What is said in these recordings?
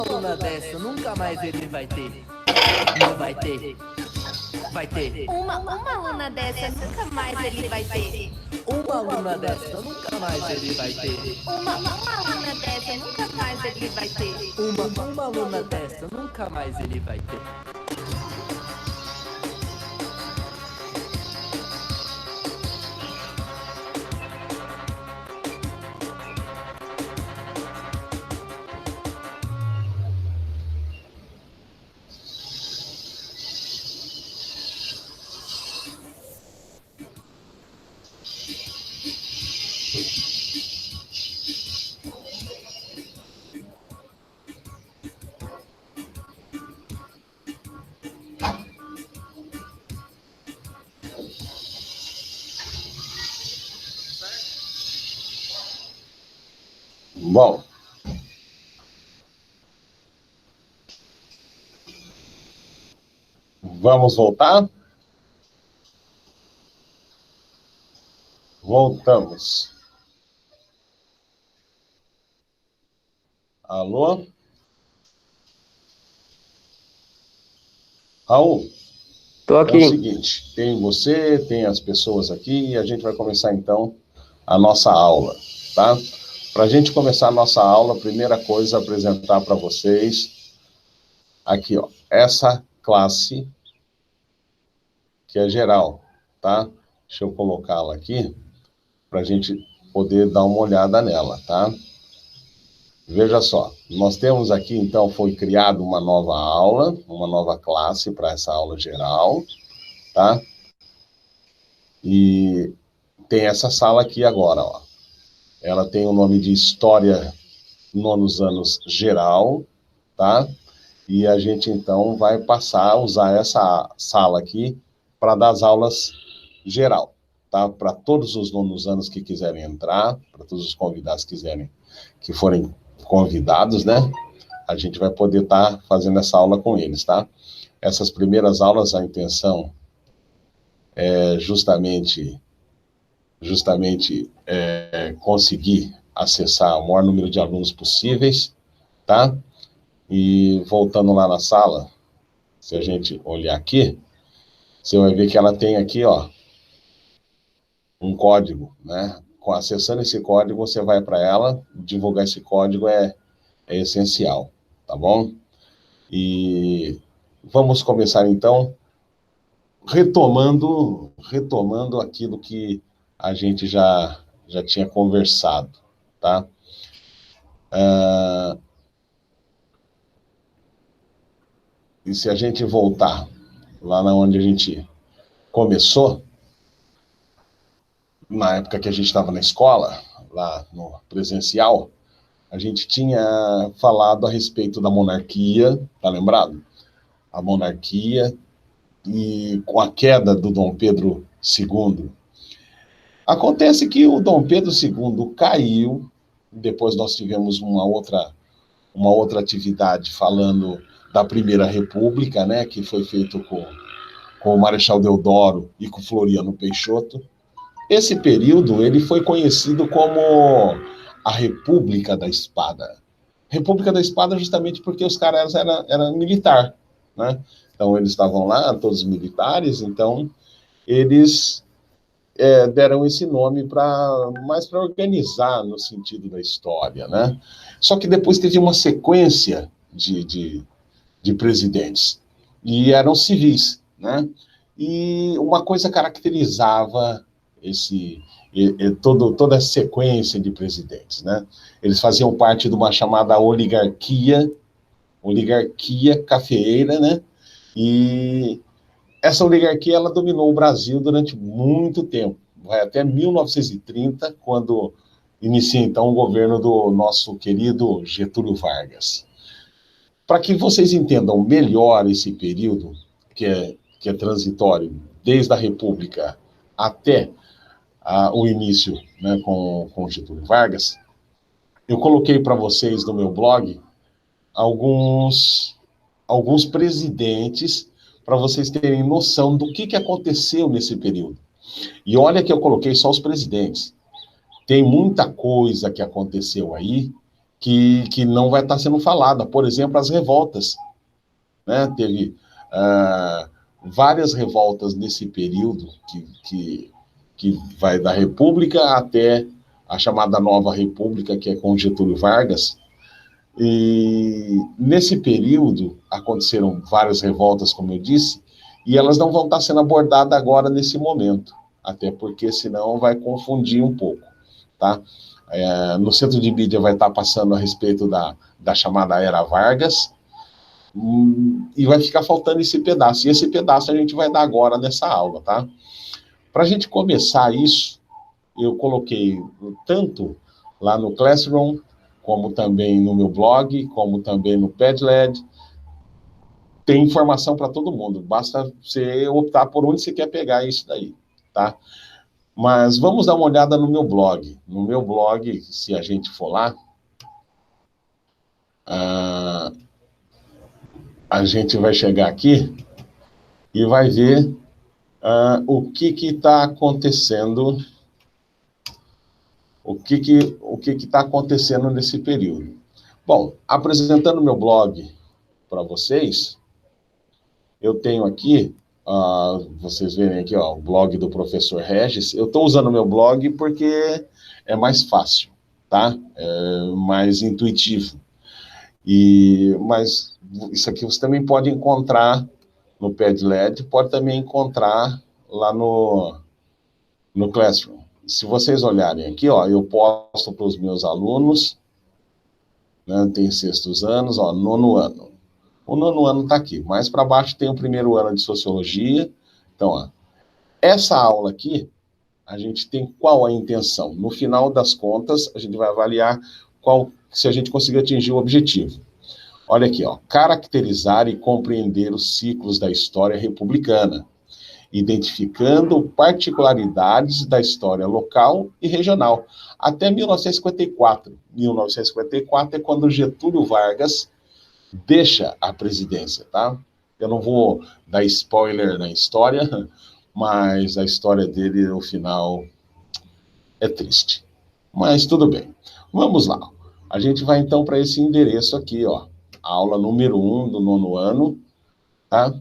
aluna dessa nunca mais ele vai ter. Não vai ter. Vai ter. Uma aluna dessa nunca mais ele vai ter. Uma aluna dessa nunca mais ele vai ter. Uma aluna dessa nunca mais ele vai ter. Uma aluna dessa nunca mais ele vai ter. Bom, vamos voltar? Voltamos. Alô? Raul? Tô aqui. É o seguinte, tem você, tem as pessoas aqui, e a gente vai começar, então, a nossa aula, tá? Para a gente começar a nossa aula, a primeira coisa, apresentar para vocês, aqui, ó, essa classe, que é geral, tá? Deixa eu colocá-la aqui, para a gente poder dar uma olhada nela, tá? Veja só, nós temos aqui, então, foi criada uma nova aula, uma nova classe para essa aula geral, tá? E tem essa sala aqui agora, ó. Ela tem o nome de História Nonos Anos Geral, tá? E a gente, então, vai passar a usar essa sala aqui para dar as aulas geral, tá? Para todos os nonos anos que quiserem entrar, para todos os convidados que forem convidados, né? A gente vai poder estar fazendo essa aula com eles, tá? Essas primeiras aulas, a intenção é justamente conseguir acessar o maior número de alunos possíveis, tá? E voltando lá na sala, se a gente olhar aqui, você vai ver que ela tem aqui, ó, um código, né? Acessando esse código, você vai para ela, divulgar esse código é essencial, tá bom? E vamos começar, então, retomando aquilo que a gente já tinha conversado, tá? E se a gente voltar lá onde a gente começou, na época que a gente estava na escola, lá no presencial, a gente tinha falado a respeito da monarquia, tá lembrado? A monarquia, e com a queda do Dom Pedro II. Acontece que o Dom Pedro II caiu, depois nós tivemos uma outra atividade falando da Primeira República, né, que foi feito com o Marechal Deodoro e com Floriano Peixoto. Esse período, ele foi conhecido como a República da Espada. República da Espada justamente porque os caras eram militar, né? Então, eles estavam lá, todos militares, então eles deram esse nome mais para organizar no sentido da história, né? Só que depois teve uma sequência de presidentes, e eram civis, né? E uma coisa caracterizava toda essa sequência de presidentes, né? Eles faziam parte de uma chamada oligarquia cafeeira, né? E essa oligarquia, ela dominou o Brasil durante muito tempo, vai até 1930, quando inicia, então, o governo do nosso querido Getúlio Vargas. Para que vocês entendam melhor esse período, que é transitório, desde a República até o início, né, com Getúlio Vargas, eu coloquei para vocês no meu blog alguns presidentes, para vocês terem noção do que aconteceu nesse período. E olha que eu coloquei só os presidentes. Tem muita coisa que aconteceu aí que não vai estar sendo falada. Por exemplo, as revoltas, né? Teve várias revoltas nesse período que vai da República até a chamada Nova República, que é com Getúlio Vargas. E nesse período aconteceram várias revoltas, como eu disse, e elas não vão estar sendo abordadas agora nesse momento, até porque senão vai confundir um pouco, tá? No centro de mídia vai estar passando a respeito da chamada Era Vargas, e vai ficar faltando esse pedaço, e esse pedaço a gente vai dar agora nessa aula, tá? Para a gente começar isso, eu coloquei tanto lá no Classroom, como também no meu blog, como também no Padlet. Tem informação para todo mundo, basta você optar por onde você quer pegar isso daí, tá? Mas vamos dar uma olhada no meu blog. No meu blog, se a gente for lá, a gente vai chegar aqui e vai ver o que está acontecendo, o que está acontecendo nesse período. Bom, apresentando meu blog para vocês, eu tenho aqui, vocês verem aqui, ó, o blog do professor Regis. Eu estou usando o meu blog porque é mais fácil, tá? É mais intuitivo. Mas isso aqui você também pode encontrar no Padlet, pode também encontrar lá no Classroom. Se vocês olharem aqui, ó, eu posto para os meus alunos, né, tem 6º anos, ó, 9º ano. O 9º ano está aqui. Mais para baixo tem o 1º ano de Sociologia. Então, ó, essa aula aqui, a gente tem qual a intenção? No final das contas, a gente vai avaliar se a gente conseguir atingir o objetivo. Olha aqui, ó, caracterizar e compreender os ciclos da história republicana, identificando particularidades da história local e regional, até 1954. 1954 é quando Getúlio Vargas deixa a presidência, tá? Eu não vou dar spoiler na história, mas a história dele, no final, é triste. Mas tudo bem. Vamos lá. A gente vai, então, para esse endereço aqui, ó. Aula número 1 do 9º ano, tá?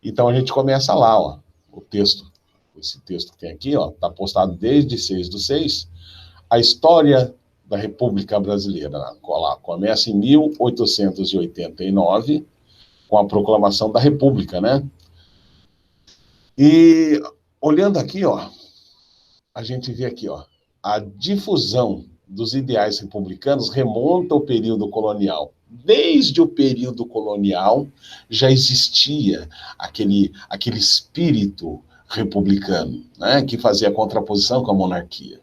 Então, a gente começa lá, ó. O texto, esse texto que tem aqui, ó, tá postado desde 6/6, a história da República Brasileira, lá, começa em 1889, com a proclamação da República, né? E, olhando aqui, ó, a gente vê aqui, ó, a difusão dos ideais republicanos remonta ao período colonial. Desde o período colonial já existia aquele espírito republicano, né, que fazia a contraposição com a monarquia.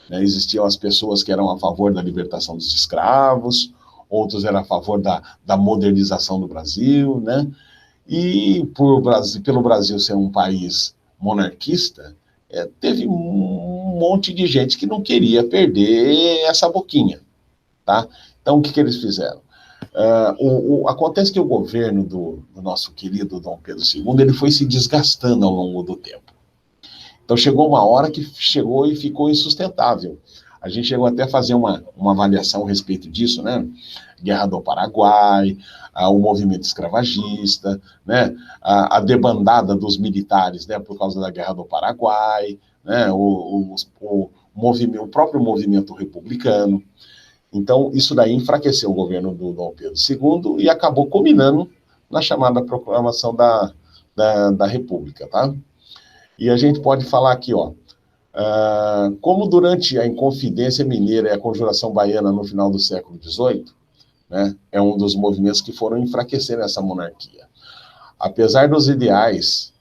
Né, existiam as pessoas que eram a favor da libertação dos escravos, outros eram a favor da modernização do Brasil, né? E pelo Brasil ser um país monarquista, teve um monte de gente que não queria perder essa boquinha, tá? Então, o que eles fizeram? Acontece que o governo do nosso querido Dom Pedro II, ele foi se desgastando ao longo do tempo. Então, chegou uma hora que chegou e ficou insustentável. A gente chegou até a fazer uma avaliação a respeito disso, né? Guerra do Paraguai, o movimento escravagista, né? A debandada dos militares, né? Por causa da Guerra do Paraguai, né? O próprio movimento republicano. Então, isso daí enfraqueceu o governo do Dom Pedro II e acabou culminando na chamada proclamação da República, tá? E a gente pode falar aqui, ó, como durante a Inconfidência Mineira e a Conjuração Baiana no final do século XVIII, né, é um dos movimentos que foram enfraquecendo essa monarquia. Apesar dos ideais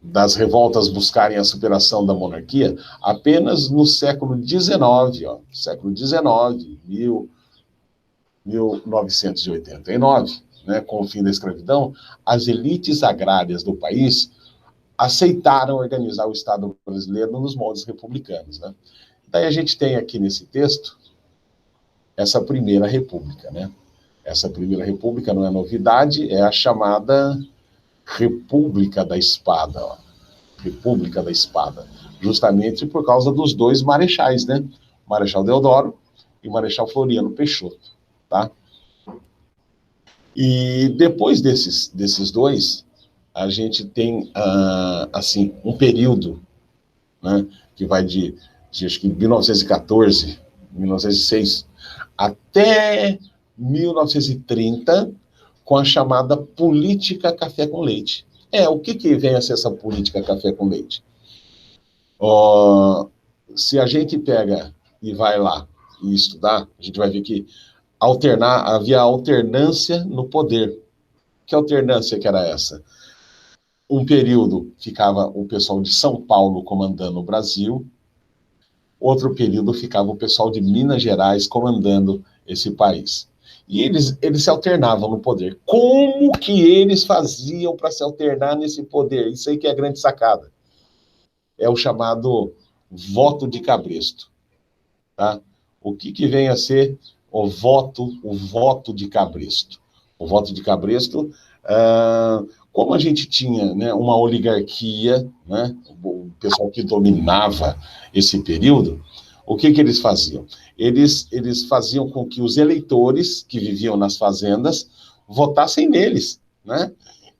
das revoltas buscarem a superação da monarquia, apenas no século XIX, ó, século XIX, 1989, né, com o fim da escravidão, as elites agrárias do país aceitaram organizar o Estado brasileiro nos moldes republicanos, né? Daí a gente tem aqui nesse texto essa primeira república, né? Essa primeira república não é novidade, é a chamada República da Espada, ó. justamente por causa dos dois marechais, né? Marechal Deodoro e Marechal Floriano Peixoto, tá? E depois desses dois, a gente tem, assim, um período, né, que vai de acho que 1914, 1906, até 1930, com a chamada política café com leite. O que vem a ser essa política café com leite? Se a gente pega e vai lá e estudar, a gente vai ver que havia alternância no poder. Que alternância que era essa? Um período ficava o pessoal de São Paulo comandando o Brasil, outro período ficava o pessoal de Minas Gerais comandando esse país. E eles se alternavam no poder. Como que eles faziam para se alternar nesse poder? Isso aí que é a grande sacada. É o chamado voto de cabresto. Tá? O que vem a ser o voto de cabresto? O voto de cabresto, como a gente tinha, né, uma oligarquia, né, o pessoal que dominava esse período, o que eles faziam? Eles faziam com que os eleitores que viviam nas fazendas votassem neles, né?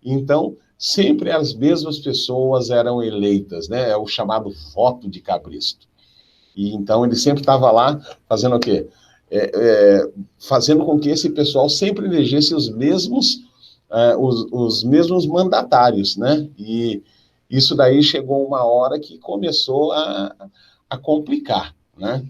Então, sempre as mesmas pessoas eram eleitas, né? É o chamado voto de cabresto. E então ele sempre estava lá fazendo o quê? Fazendo com que esse pessoal sempre elegesse os mesmos mandatários, né? E isso daí chegou uma hora que começou a complicar, né?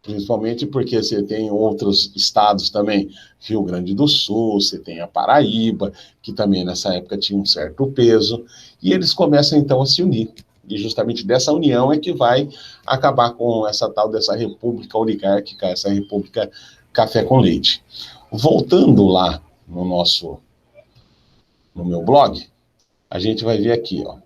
Principalmente porque você tem outros estados também, Rio Grande do Sul, você tem a Paraíba, que também nessa época tinha um certo peso, e eles começam então a se unir. E justamente dessa união é que vai acabar com essa tal dessa república oligárquica, essa república café com leite. Voltando lá no meu blog, a gente vai ver aqui, ó.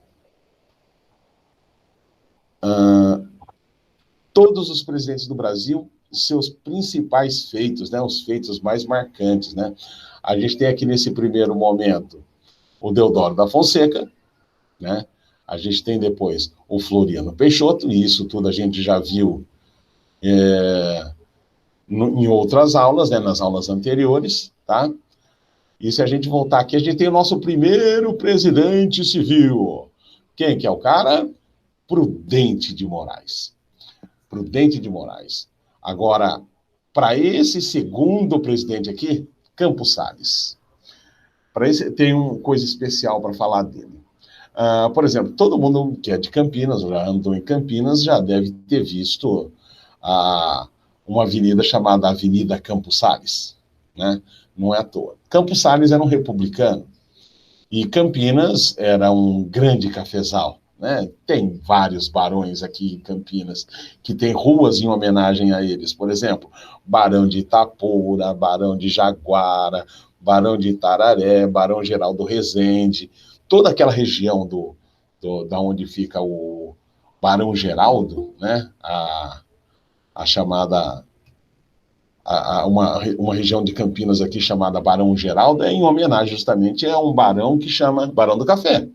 Todos os presidentes do Brasil, seus principais feitos, né, os feitos mais marcantes, né? A gente tem aqui nesse primeiro momento o Deodoro da Fonseca, né? A gente tem depois o Floriano Peixoto, e isso tudo a gente já viu em outras aulas, né, nas aulas anteriores, tá? E se a gente voltar aqui, a gente tem o nosso primeiro presidente civil. Quem que é o cara? Prudente de Moraes. Prudente de Moraes. Agora, para esse segundo presidente aqui, Campos Salles. Para esse tem uma coisa especial para falar dele. Por exemplo, todo mundo que é de Campinas, já andou em Campinas, já deve ter visto uma avenida chamada Avenida Campos Salles, né? Não é à toa. Campos Salles era um republicano e Campinas era um grande cafezal, né? Tem vários barões aqui em Campinas que tem ruas em homenagem a eles. Por exemplo, Barão de Itapura, Barão de Jaguara, Barão de Itararé, Barão Geraldo Rezende, toda aquela região da onde fica o Barão Geraldo, né? A chamada uma região de Campinas aqui chamada Barão Geraldo é em homenagem justamente a um barão que chama Barão do Café,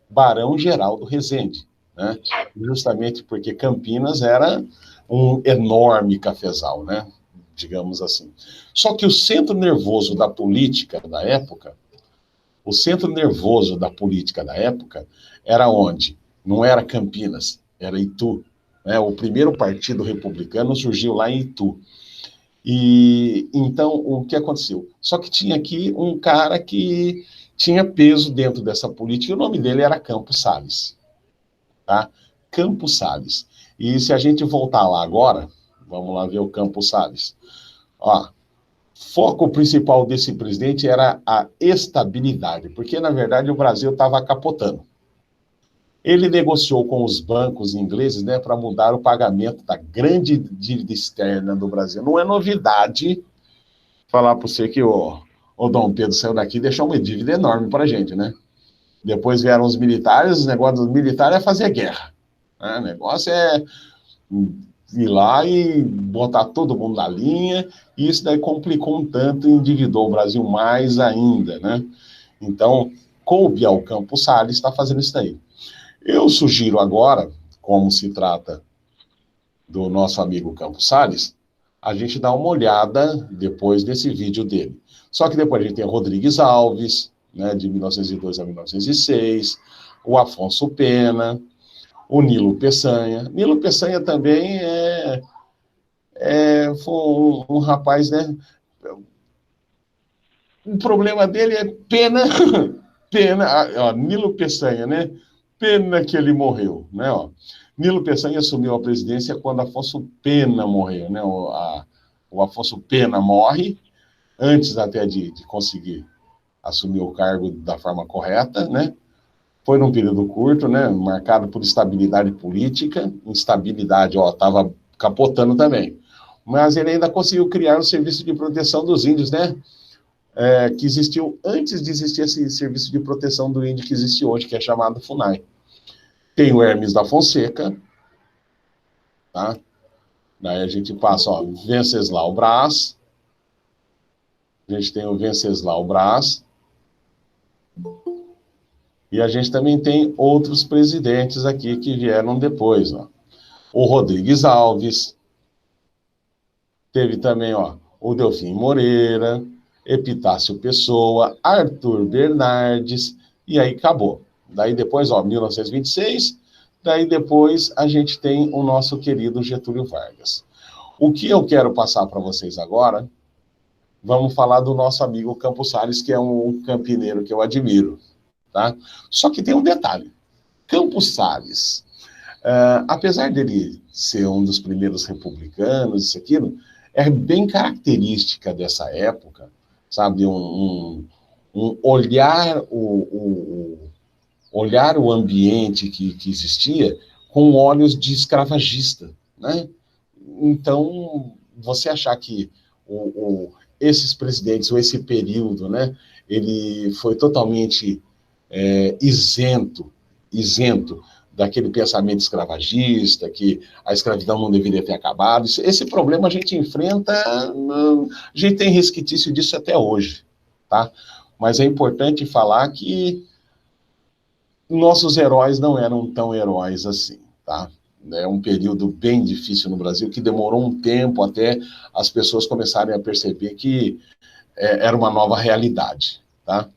Barão Geraldo Rezende, né? Justamente porque Campinas era um enorme cafezal, né? Digamos assim. Só que o centro nervoso da política da época, era onde? Não era Campinas, era Itu, né? O primeiro partido republicano surgiu lá em Itu. E então, o que aconteceu? Só que tinha aqui um cara que tinha peso dentro dessa política, e o nome dele era Campos Salles. Tá? Campos Salles. E se a gente voltar lá agora, vamos lá ver o Campos Salles. Ó, foco principal desse presidente era a estabilidade, porque, na verdade, o Brasil estava capotando. Ele negociou com os bancos ingleses, né, para mudar o pagamento da grande dívida externa do Brasil. Não é novidade falar para você que o Dom Pedro saiu daqui e deixou uma dívida enorme para a gente, né? Depois vieram os militares, o negócio dos militares é fazer guerra. Né? O negócio é ir lá e botar todo mundo na linha, e isso daí complicou um tanto e endividou o Brasil mais ainda, né? Então, coube ao Campos Salles estar fazendo isso daí. Eu sugiro agora, como se trata do nosso amigo Campos Salles, a gente dá uma olhada depois nesse vídeo dele. Só que depois a gente tem o Rodrigues Alves, né, de 1902 a 1906, o Afonso Pena, o Nilo Peçanha. Nilo Peçanha também foi um rapaz, né? O problema dele é pena, ó, Nilo Peçanha, né? Pena que ele morreu, né? Ó. Nilo Peçanha assumiu a presidência quando Afonso Pena morreu, né? O Afonso Pena morre, antes até de conseguir assumir o cargo da forma correta, né? Foi num período curto, né? Marcado por estabilidade política, instabilidade, ó, estava capotando também. Mas ele ainda conseguiu criar um serviço de proteção dos índios, né? Que existiu antes de existir esse serviço de proteção do índio que existe hoje, que é chamado FUNAI. Tem o Hermes da Fonseca, tá? Daí a gente passa, ó, Venceslau Braz, a gente tem o Venceslau Braz, e a gente também tem outros presidentes aqui que vieram depois, ó. O Rodrigues Alves, teve também, ó, o Delfim Moreira, Epitácio Pessoa, Arthur Bernardes, e aí acabou. Daí depois, ó, 1926, daí depois a gente tem o nosso querido Getúlio Vargas. O que eu quero passar para vocês agora, vamos falar do nosso amigo Campos Salles, que é um campineiro que eu admiro, tá? Só que tem um detalhe. Campos Salles, apesar dele ser um dos primeiros republicanos, isso aqui, é bem característica dessa época, sabe? Um olhar olhar o ambiente que existia com olhos de escravagista, né? Então, você achar que esses presidentes, ou esse período, né, ele foi totalmente isento daquele pensamento escravagista, que a escravidão não deveria ter acabado. Esse problema a gente enfrenta, a gente tem resquício disso até hoje, tá? Mas é importante falar que nossos heróis não eram tão heróis assim, tá? É um período bem difícil no Brasil, que demorou um tempo até as pessoas começarem a perceber que era uma nova realidade, tá?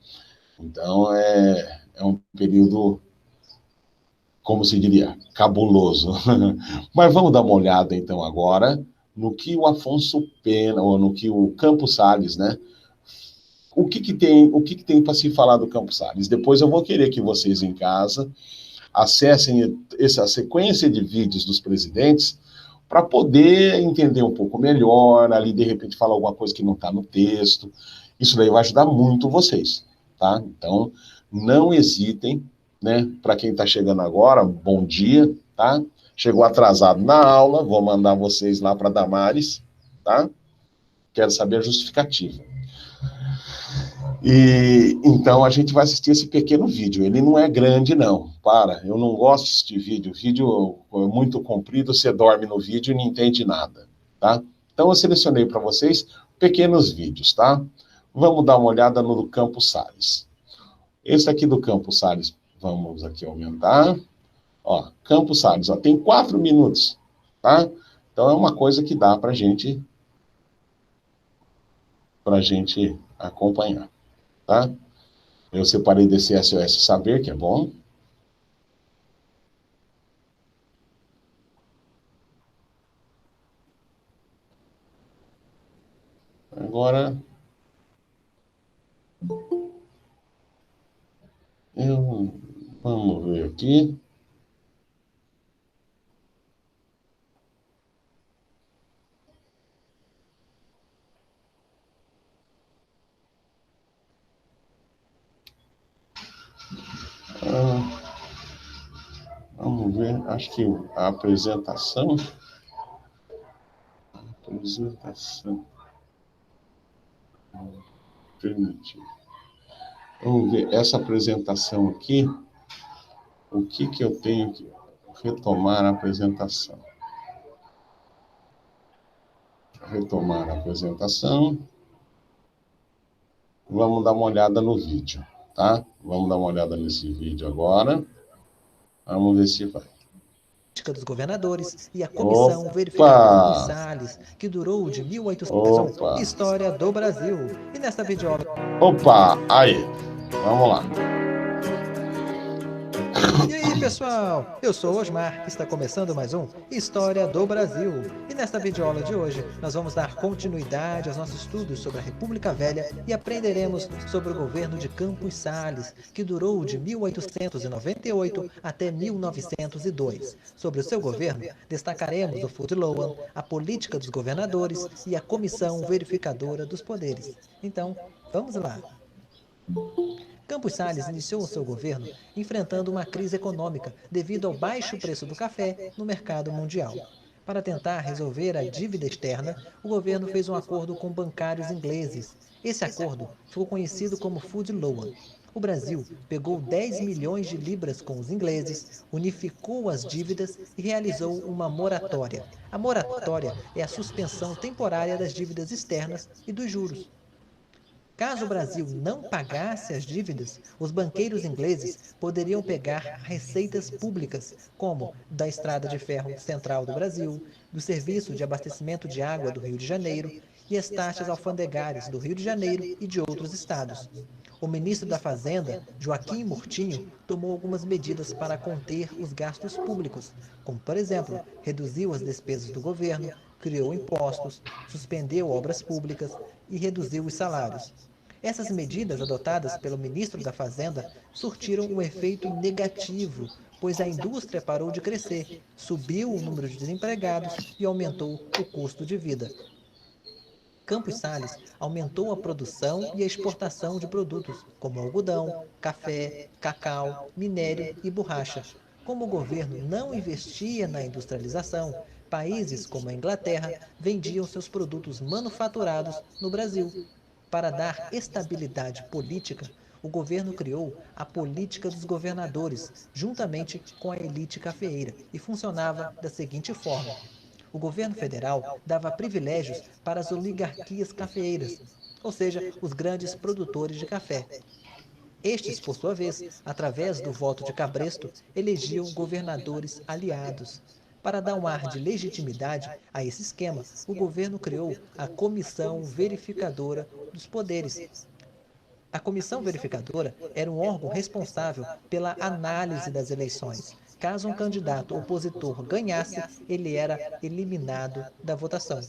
Então, é um período, como se diria, cabuloso. Mas vamos dar uma olhada, então, agora, no que o Afonso Pena, ou no que o Campos Salles, né? O que tem para se falar do Campos Salles? Depois eu vou querer que vocês em casa acessem essa sequência de vídeos dos presidentes para poder entender um pouco melhor, ali de repente falar alguma coisa que não está no texto. Isso daí vai ajudar muito vocês, tá? Então, não hesitem, né? Para quem está chegando agora, bom dia, tá? Chegou atrasado na aula, vou mandar vocês lá para Damares, tá? Quero saber a justificativa. E então a gente vai assistir esse pequeno vídeo. Ele não é grande, não. Eu não gosto de assistir vídeo. Vídeo muito comprido, você dorme no vídeo e não entende nada, tá? Então eu selecionei para vocês pequenos vídeos, tá? Vamos dar uma olhada no do Campos Salles. Esse aqui do Campos Salles, vamos aqui aumentar. Ó, Campos Salles, ó, tem 4 minutos, tá? Então é uma coisa que dá para gente acompanhar. Tá? Eu separei desse SOS Saber, que é bom. Agora, vamos ver aqui. Vamos ver, acho que a apresentação. Permitir. Vamos ver essa apresentação aqui. O que eu tenho que retomar a apresentação? Retomar a apresentação. Vamos dar uma olhada no vídeo, tá? Vamos dar uma olhada nesse vídeo agora. Vamos ver se vai. dos governadores e a Comissão Verificadora dos Salles, que durou de 1801, História do Brasil. E nesta videoaula... Opa, aí, vamos lá. E aí, pessoal? Eu sou o Osmar, está começando mais um História do Brasil. E nesta videoaula de hoje, nós vamos dar continuidade aos nossos estudos sobre a República Velha e aprenderemos sobre o governo de Campos Salles, que durou de 1898 até 1902. Sobre o seu governo, destacaremos o Food Loan, a política dos governadores e a Comissão Verificadora dos Poderes. Então, vamos lá. Campos Salles iniciou o seu governo enfrentando uma crise econômica devido ao baixo preço do café no mercado mundial. Para tentar resolver a dívida externa, o governo fez um acordo com bancários ingleses. Esse acordo ficou conhecido como Food Loan. O Brasil pegou 10 milhões de libras com os ingleses, unificou as dívidas e realizou uma moratória. A moratória é a suspensão temporária das dívidas externas e dos juros. Caso o Brasil não pagasse as dívidas, os banqueiros ingleses poderiam pegar receitas públicas, como da Estrada de Ferro Central do Brasil, do Serviço de Abastecimento de Água do Rio de Janeiro e as taxas alfandegárias do Rio de Janeiro e de outros estados. O ministro da Fazenda, Joaquim Murtinho, tomou algumas medidas para conter os gastos públicos, como, por exemplo, reduziu as despesas do governo, criou impostos, suspendeu obras públicas e reduziu os salários. Essas medidas adotadas pelo ministro da Fazenda surtiram um efeito negativo, pois a indústria parou de crescer, subiu o número de desempregados e aumentou o custo de vida. Campos Salles aumentou a produção e a exportação de produtos, como algodão, café, cacau, minério e borracha. Como o governo não investia na industrialização, países como a Inglaterra vendiam seus produtos manufaturados no Brasil. Para dar estabilidade política, o governo criou a política dos governadores, juntamente com a elite cafeeira, e funcionava da seguinte forma. O governo federal dava privilégios para as oligarquias cafeeiras, ou seja, os grandes produtores de café. Estes, por sua vez, através do voto de cabresto, elegiam governadores aliados. Para dar um ar de legitimidade a esse esquema, o governo criou a Comissão Verificadora dos Poderes. A Comissão Verificadora era um órgão responsável pela análise das eleições. Caso um candidato opositor ganhasse, ele era eliminado da votação.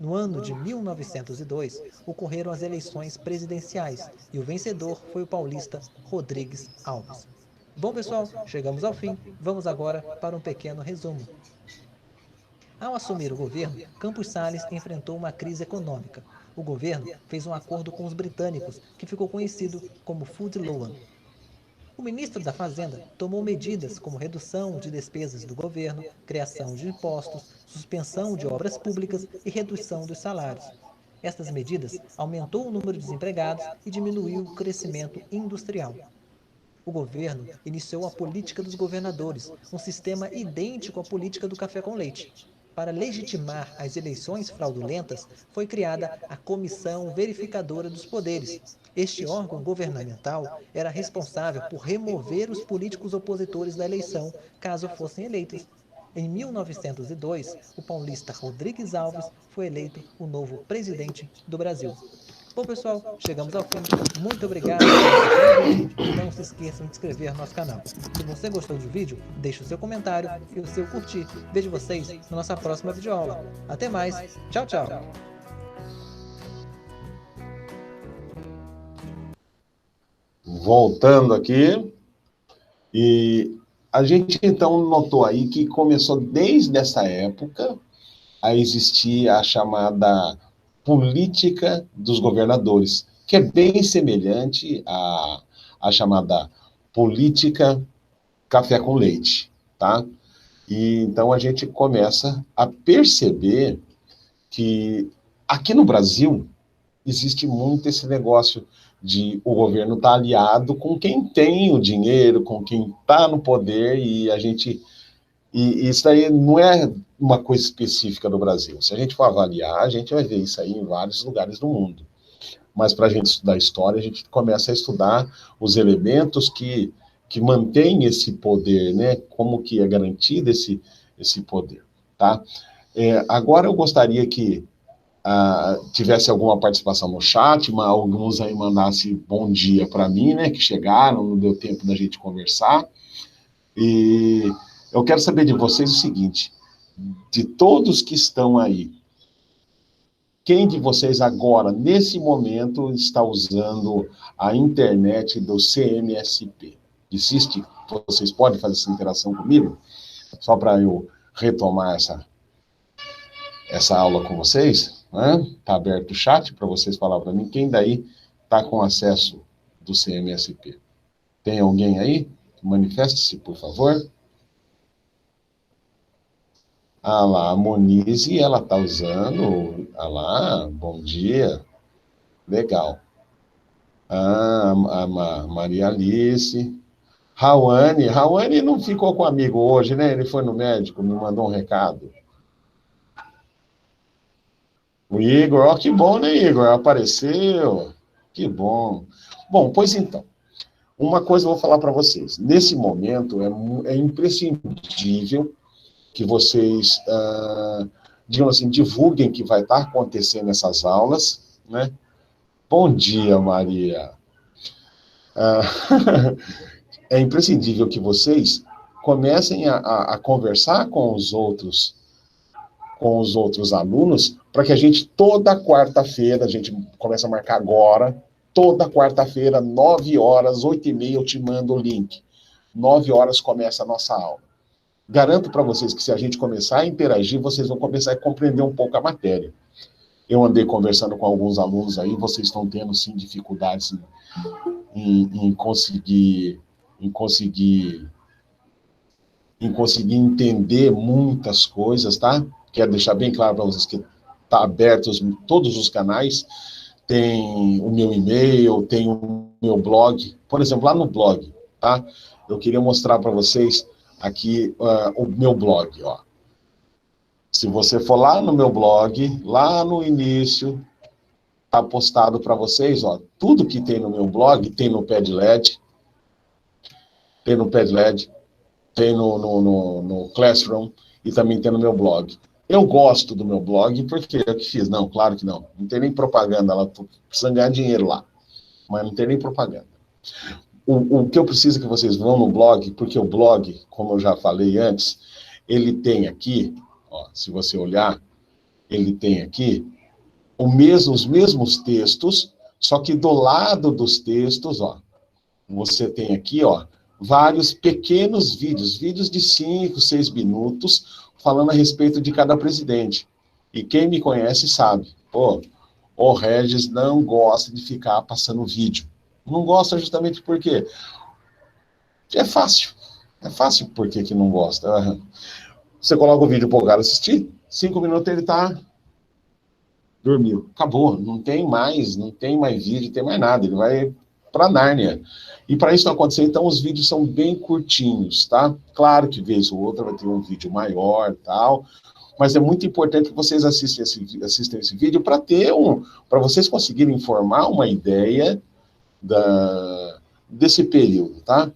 No ano de 1902, ocorreram as eleições presidenciais e o vencedor foi o paulista Rodrigues Alves. Bom, pessoal, chegamos ao fim. Vamos agora para um pequeno resumo. Ao assumir o governo, Campos Salles enfrentou uma crise econômica. O governo fez um acordo com os britânicos, que ficou conhecido como Food Loan. O ministro da Fazenda tomou medidas como redução de despesas do governo, criação de impostos, suspensão de obras públicas e redução dos salários. Estas medidas aumentou o número de desempregados e diminuiu o crescimento industrial. O governo iniciou a política dos governadores, um sistema idêntico à política do café com leite. Para legitimar as eleições fraudulentas, foi criada a Comissão Verificadora dos Poderes. Este órgão governamental era responsável por remover os políticos opositores da eleição, caso fossem eleitos. Em 1902, o paulista Rodrigues Alves foi eleito o novo presidente do Brasil. Bom, pessoal, chegamos ao fim. Muito obrigado por assistir o vídeo e não se esqueçam de se inscrever no nosso canal. Se você gostou do vídeo, deixe o seu comentário e o seu curtir. Vejo vocês na nossa próxima videoaula. Até mais. Tchau, tchau. Voltando aqui, e a gente então notou aí que começou desde essa época a existir a chamada política dos governadores, que é bem semelhante à chamada política café com leite, tá? E então a gente começa a perceber que aqui no Brasil existe muito esse negócio de o governo estar aliado com quem tem o dinheiro, com quem está no poder, e isso aí não é uma coisa específica do Brasil. Se a gente for avaliar, a gente vai ver isso aí em vários lugares do mundo. Mas para a gente estudar história, a gente começa a estudar os elementos que que mantém esse poder, né? Como que é garantido esse poder, tá? Agora eu gostaria que tivesse alguma participação no chat, mas alguns aí mandassem bom dia para mim, né? Que chegaram, não deu tempo da gente conversar. E eu quero saber de vocês o seguinte: de todos que estão aí, quem de vocês agora, nesse momento, está usando a internet do CMSP? Existe? Vocês podem fazer essa interação comigo? Só para eu retomar essa aula com vocês. Está aberto o chat para vocês falar para mim. Quem daí está com acesso do CMSP? Tem alguém aí? Manifeste-se, por favor. Ah lá, a Monize, ela está usando. Ah lá, bom dia. Legal. A Maria Alice. Rawane não ficou com amigo hoje, né? Ele foi no médico, me mandou um recado. O Igor, ó, que bom, né, Igor? Apareceu. Que bom. Bom, pois então, uma coisa eu vou falar para vocês. Nesse momento, é imprescindível que vocês, digamos assim, divulguem que vai estar acontecendo essas aulas, né? Bom dia, Maria. É imprescindível que vocês comecem a conversar com os outros alunos, para que a gente, toda quarta-feira, a gente começa a marcar agora, toda quarta-feira, 9 horas, 8h30, eu te mando o link. 9 horas começa a nossa aula. Garanto para vocês que se a gente começar a interagir, vocês vão começar a compreender um pouco a matéria. Eu andei conversando com alguns alunos aí, vocês estão tendo, sim, dificuldades em conseguir entender muitas coisas, tá? Quero deixar bem claro para vocês que está aberto todos os canais, tem o meu e-mail, tem o meu blog, por exemplo, lá no blog, tá? Eu queria mostrar para vocês aqui o meu blog, ó. Se você for lá no meu blog, lá no início, tá postado para vocês, ó, tudo que tem no meu blog, tem no Padlet, tem no Classroom e também tem no meu blog. Eu gosto do meu blog porque eu que fiz. Não, claro que não. Não tem nem propaganda lá, tô precisando ganhar dinheiro lá. Mas não tem nem propaganda. O que eu preciso é que vocês vão no blog, porque o blog, como eu já falei antes, ele tem aqui, ó, se você olhar, ele tem aqui os mesmos textos, só que do lado dos textos, ó, você tem aqui, ó, vários pequenos vídeos de 5, 6 minutos, falando a respeito de cada presidente. E quem me conhece sabe, o Regis não gosta de ficar passando vídeo. Não gosta justamente porque é fácil. É fácil porque que não gosta. Você coloca o vídeo pro cara assistir, 5 minutos ele dormiu. Acabou, não tem mais vídeo, não tem mais nada, ele vai para Nárnia. E para isso não acontecer, então os vídeos são bem curtinhos, tá? Claro que vez ou outra vai ter um vídeo maior, tal, mas é muito importante que vocês assistam esse vídeo para vocês conseguirem formar uma ideia desse período, tá?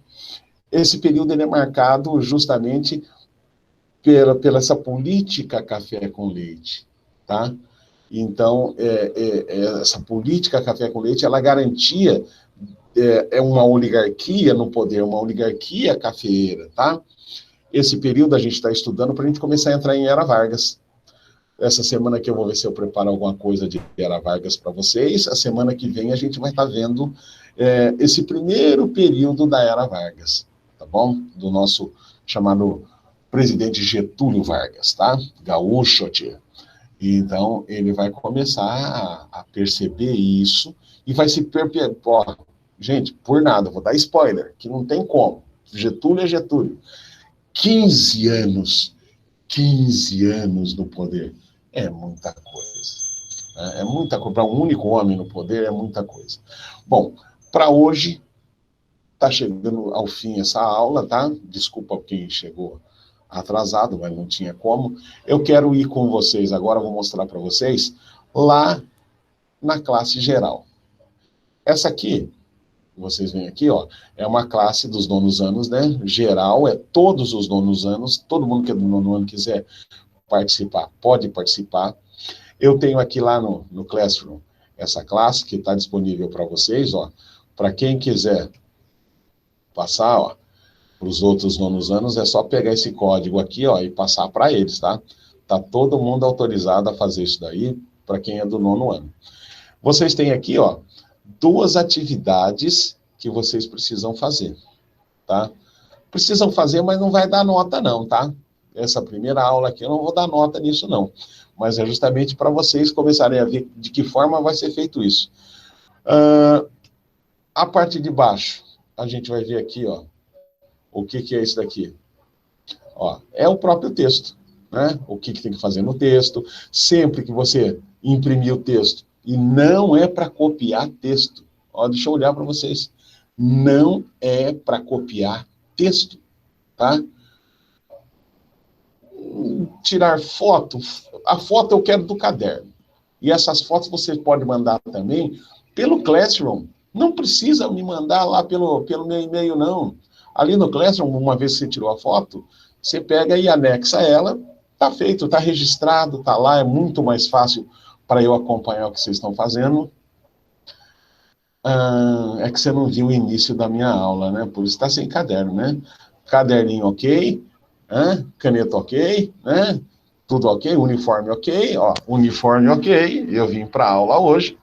Esse período ele é marcado justamente pela essa política café com leite, tá? Então, essa política café com leite, ela garantia uma oligarquia no poder, uma oligarquia cafeeira, tá? Esse período a gente está estudando para a gente começar a entrar em Era Vargas. Essa semana aqui eu vou ver se eu preparo alguma coisa de Era Vargas para vocês. A semana que vem a gente vai estar vendo esse primeiro período da Era Vargas, tá bom? Do nosso chamado presidente Getúlio Vargas, tá? Gaúcho, tia. Então, ele vai começar a perceber isso e vai se perpetuar. Gente, por nada, vou dar spoiler, que não tem como. Getúlio é Getúlio. 15 anos no poder. É muita coisa. É muita coisa. Para um único homem no poder, é muita coisa. Bom, para hoje, está chegando ao fim essa aula, tá? Desculpa quem chegou atrasado, mas não tinha como. Eu quero ir com vocês agora, vou mostrar para vocês, lá na classe geral. Essa aqui vocês veem aqui, ó, é uma classe dos nonos anos, né? Geral, é todos os nonos anos, todo mundo que é do nono ano quiser participar, pode participar. Eu tenho aqui lá no Classroom essa classe que está disponível para vocês, ó, para quem quiser passar, ó, para os outros nonos anos, é só pegar esse código aqui, ó, e passar para eles, tá? Tá todo mundo autorizado a fazer isso daí, para quem é do nono ano. Vocês têm aqui, ó, 2 atividades que vocês precisam fazer, tá? Precisam fazer, mas não vai dar nota não, tá? Essa primeira aula aqui eu não vou dar nota nisso não, mas é justamente para vocês começarem a ver de que forma vai ser feito isso. A parte de baixo, a gente vai ver aqui, ó, o que é isso daqui? Ó, é o próprio texto, né? O que tem que fazer no texto. Sempre que você imprimir o texto, e não é para copiar texto. Ó, deixa eu olhar para vocês. Não é para copiar texto, tá? Tirar foto. A foto eu quero do caderno. E essas fotos você pode mandar também pelo Classroom. Não precisa me mandar lá pelo meu e-mail, não. Ali no Classroom, uma vez que você tirou a foto, você pega e anexa ela, tá feito, tá registrado, tá lá, é muito mais fácil para eu acompanhar o que vocês estão fazendo. É que você não viu o início da minha aula, né? Por isso está sem caderno, né? Caderninho ok, caneta ok, né? Tudo ok, uniforme ok, ó, uniforme ok, eu vim para a aula hoje,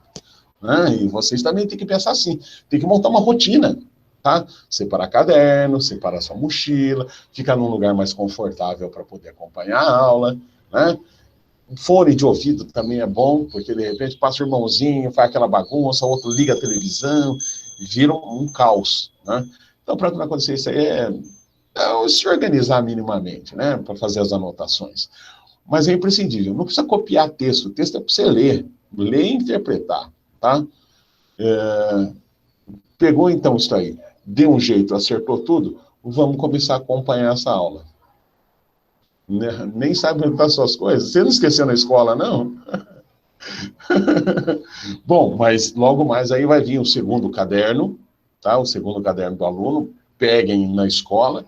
né? E vocês também têm que pensar assim, tem que montar uma rotina, tá? Separar caderno, separar sua mochila, ficar num lugar mais confortável para poder acompanhar a aula, né? Fone de ouvido também é bom, porque de repente passa o irmãozinho, faz aquela bagunça, o outro liga a televisão, vira um caos, né? Então, para não acontecer isso aí, é se organizar minimamente, né? Para fazer as anotações. Mas é imprescindível, não precisa copiar texto, o texto é para você ler e interpretar, tá? Pegou então isso aí, deu um jeito, acertou tudo, vamos começar a acompanhar essa aula. Nem sabe onde estão suas coisas? Você não esqueceu na escola, não? Bom, mas logo mais aí vai vir o segundo caderno, tá? O segundo caderno do aluno, peguem na escola,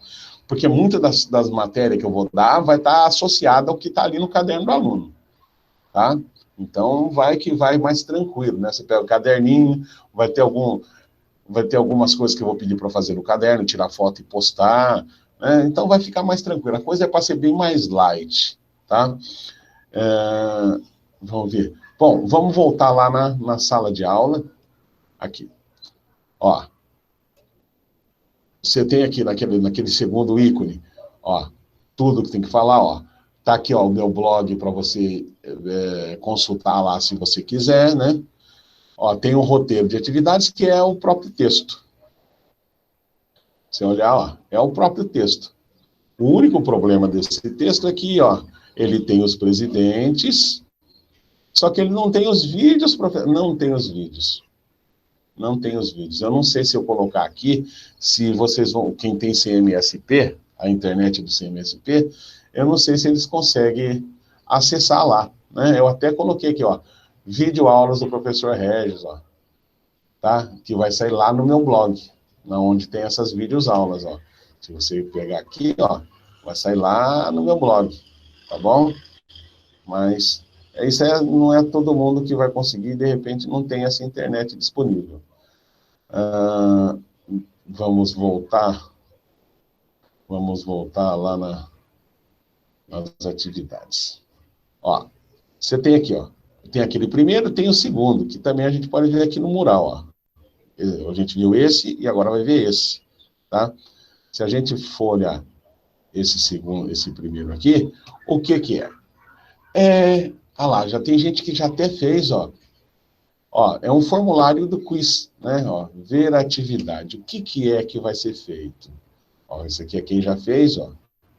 porque muitas das matérias que eu vou dar vai estar associada ao que está ali no caderno do aluno, tá? Então, vai que vai mais tranquilo, né? Você pega o caderninho, vai ter algumas coisas que eu vou pedir para fazer no caderno, tirar foto e postar, né? Então vai ficar mais tranquilo. A coisa é para ser bem mais light, tá? Vamos ver. Bom, vamos voltar lá na sala de aula. Aqui. Ó. Você tem aqui naquele segundo ícone, ó, tudo que tem que falar, ó. Tá aqui, ó, o meu blog para você consultar lá se você quiser, né? Ó, tem um roteiro de atividades que é o próprio texto. Você olhar, ó, é o próprio texto. O único problema desse texto é que, ó, ele tem os presidentes, só que ele não tem os vídeos, não tem os vídeos. Não tem os vídeos. Eu não sei se eu colocar aqui, se vocês vão, quem tem CMSP, a internet do CMSP, eu não sei se eles conseguem acessar lá, né? Eu até coloquei aqui, ó, vídeo aulas do professor Regis, ó, tá? Que vai sair lá no meu blog, onde tem essas vídeos aulas, ó. Se você pegar aqui, ó, vai sair lá no meu blog, tá bom? Mas isso não é todo mundo que vai conseguir, de repente não tem essa internet disponível. Vamos voltar lá nas atividades. Ó, você tem aqui, ó, tem aquele primeiro, tem o segundo, que também a gente pode ver aqui no mural, ó. A gente viu esse e agora vai ver esse, tá? Se a gente for olhar esse primeiro aqui, o que é? Ah lá, já tem gente que já até fez, ó. Ó, é um formulário do quiz, né? Ó, ver a atividade. O que é que vai ser feito? Ó, esse aqui é quem já fez, ó.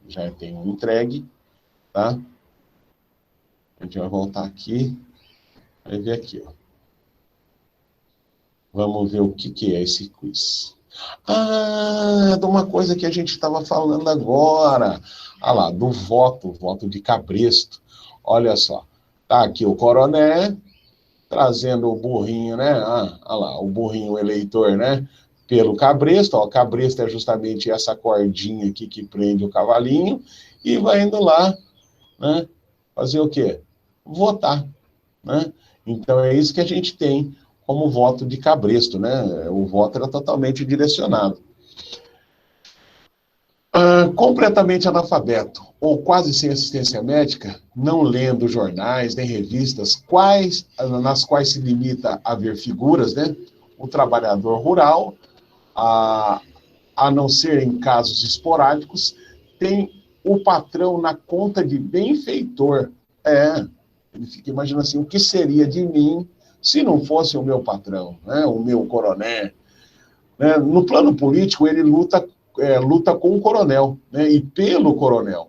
Já tem um entregue, tá? A gente vai voltar aqui. Vai ver aqui, ó. Vamos ver o que é esse quiz. De uma coisa que a gente estava falando agora. Ah lá, do voto de cabresto. Olha só. Tá aqui o coroné, trazendo o burrinho, né? Ah lá, o burrinho eleitor, né? pelo cabresto, ó, o cabresto é justamente essa cordinha aqui que prende o cavalinho, e vai indo lá, né, fazer o quê? Votar, né? Então é isso que a gente tem como voto de cabresto, né? O voto era totalmente direcionado. Completamente analfabeto, ou quase sem assistência médica, não lendo jornais nem revistas, nas quais se limita a ver figuras, né? O trabalhador rural, a não ser em casos esporádicos, tem o patrão na conta de benfeitor. Ele fica imaginando assim, o que seria de mim se não fosse o meu patrão, né? O meu coronel. Né? No plano político, ele luta com o coronel, né? E pelo coronel.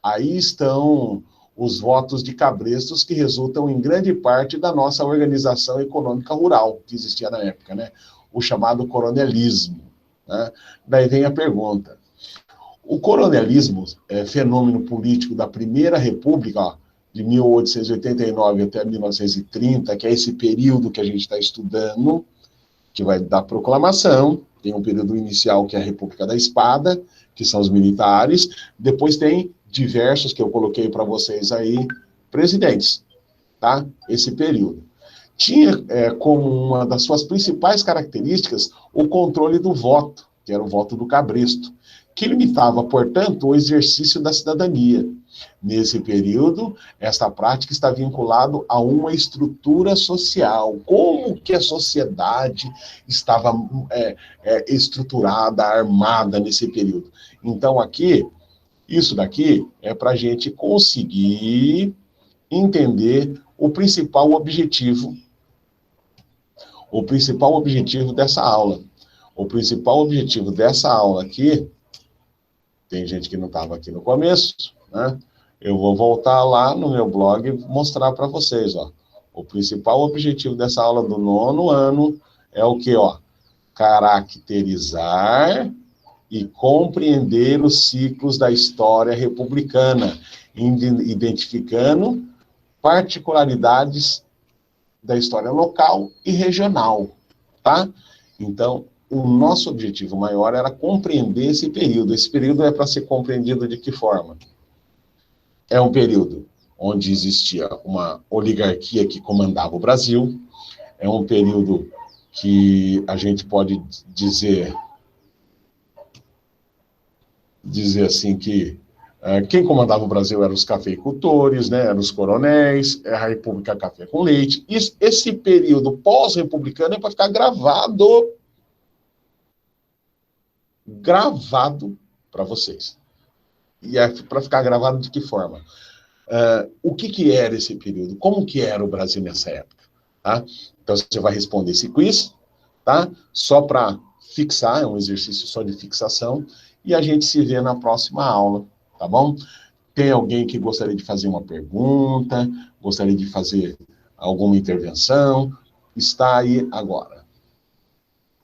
Aí estão os votos de cabrestos que resultam em grande parte da nossa organização econômica rural, que existia na época, né? O chamado coronelismo. Né? Daí vem a pergunta. O coronelismo é fenômeno político da Primeira República, ó, de 1889 até 1930, que é esse período que a gente está estudando, que vai dar proclamação. Tem um período inicial que é a República da Espada, que são os militares. Depois tem diversos, que eu coloquei para vocês aí, presidentes, tá? Esse período. Tinha como uma das suas principais características o controle do voto, que era o voto do cabresto, que limitava, portanto, o exercício da cidadania. Nesse período, esta prática está vinculada a uma estrutura social. Como que a sociedade estava estruturada, armada nesse período? Então, aqui, isso daqui é para a gente conseguir entender o principal objetivo dessa aula. O principal objetivo dessa aula aqui, tem gente que não estava aqui no começo, né? Eu vou voltar lá no meu blog e mostrar para vocês, ó. O principal objetivo dessa aula do 9º ano é o quê, ó? Caracterizar e compreender os ciclos da história republicana, identificando particularidades da história local e regional, tá? Então, o nosso objetivo maior era compreender esse período. Esse período é para ser compreendido de que forma? É um período onde existia uma oligarquia que comandava o Brasil, é um período que a gente pode dizer assim que quem comandava o Brasil eram os cafeicultores, né, eram os coronéis, a República Café com Leite. Esse período pós-republicano é para ficar gravado para vocês. E é para ficar gravado de que forma? O que era esse período? Como que era o Brasil nessa época? Tá? Então, você vai responder esse quiz, tá? Só para fixar, é um exercício só de fixação, e a gente se vê na próxima aula, tá bom? Tem alguém que gostaria de fazer uma pergunta, gostaria de fazer alguma intervenção? Está aí agora.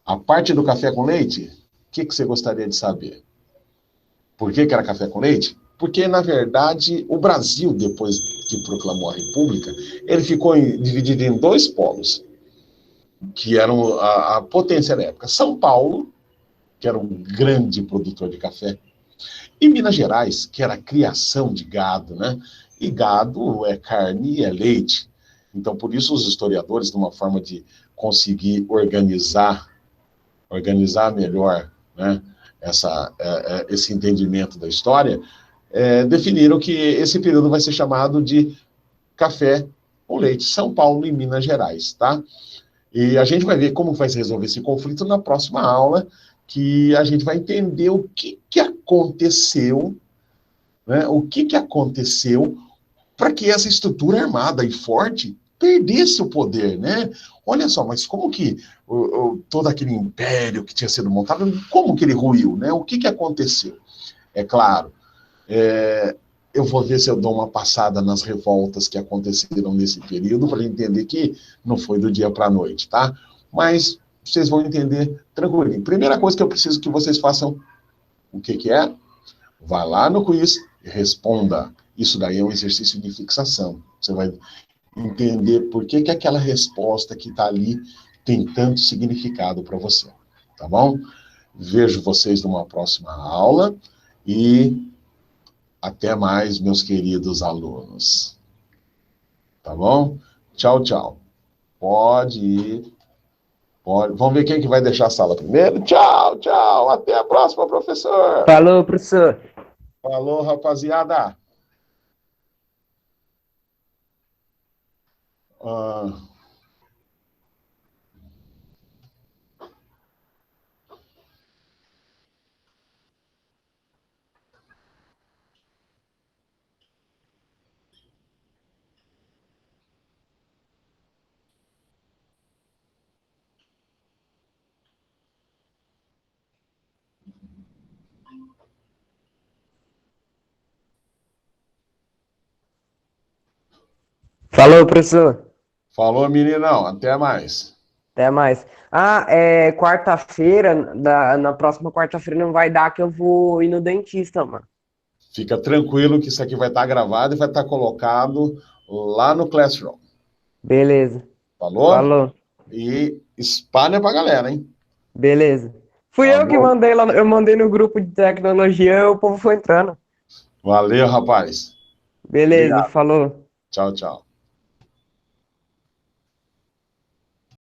A parte do café com leite, o que você gostaria de saber? Por que era café com leite? Porque, na verdade, o Brasil, depois que proclamou a República, ele ficou dividido em dois polos, que eram a potência da época. São Paulo, que era um grande produtor de café, e Minas Gerais, que era a criação de gado, né? E gado é carne e é leite. Então, por isso, os historiadores, de uma forma de conseguir organizar melhor, né, esse entendimento da história, definiram que esse período vai ser chamado de café com leite, São Paulo e Minas Gerais, tá? E a gente vai ver como vai se resolver esse conflito na próxima aula, que a gente vai entender o que aconteceu, né? O que aconteceu para que essa estrutura armada e forte perdesse o poder, né? Olha só, mas como que todo aquele império que tinha sido montado, como que ele ruiu, né? O que aconteceu? É claro, eu vou ver se eu dou uma passada nas revoltas que aconteceram nesse período, para entender que não foi do dia para a noite, tá? Mas vocês vão entender tranquilo. Primeira coisa que eu preciso que vocês façam, o que é? Vá lá no quiz e responda. Isso daí é um exercício de fixação. Você vai entender por que aquela resposta que está ali tem tanto significado para você. tá bom? Vejo vocês numa próxima aula e até mais, meus queridos alunos. Tá bom? Tchau, tchau. Pode ir. Pode. Vamos ver quem que vai deixar a sala primeiro. Tchau, tchau. Até a próxima, professor. Falou, professor. Falou, rapaziada. Falou, professor. Falou, meninão. Até mais. Até mais. Quarta-feira, na próxima quarta-feira não vai dar que eu vou ir no dentista, mano. Fica tranquilo que isso aqui vai estar gravado e vai estar colocado lá no Classroom. Beleza. Falou? Falou. E espalha pra galera, hein? Beleza. Fui eu que mandei lá, eu mandei no grupo de tecnologia e o povo foi entrando. Valeu, rapaz. Beleza, Obrigado. falou. Tchau, tchau.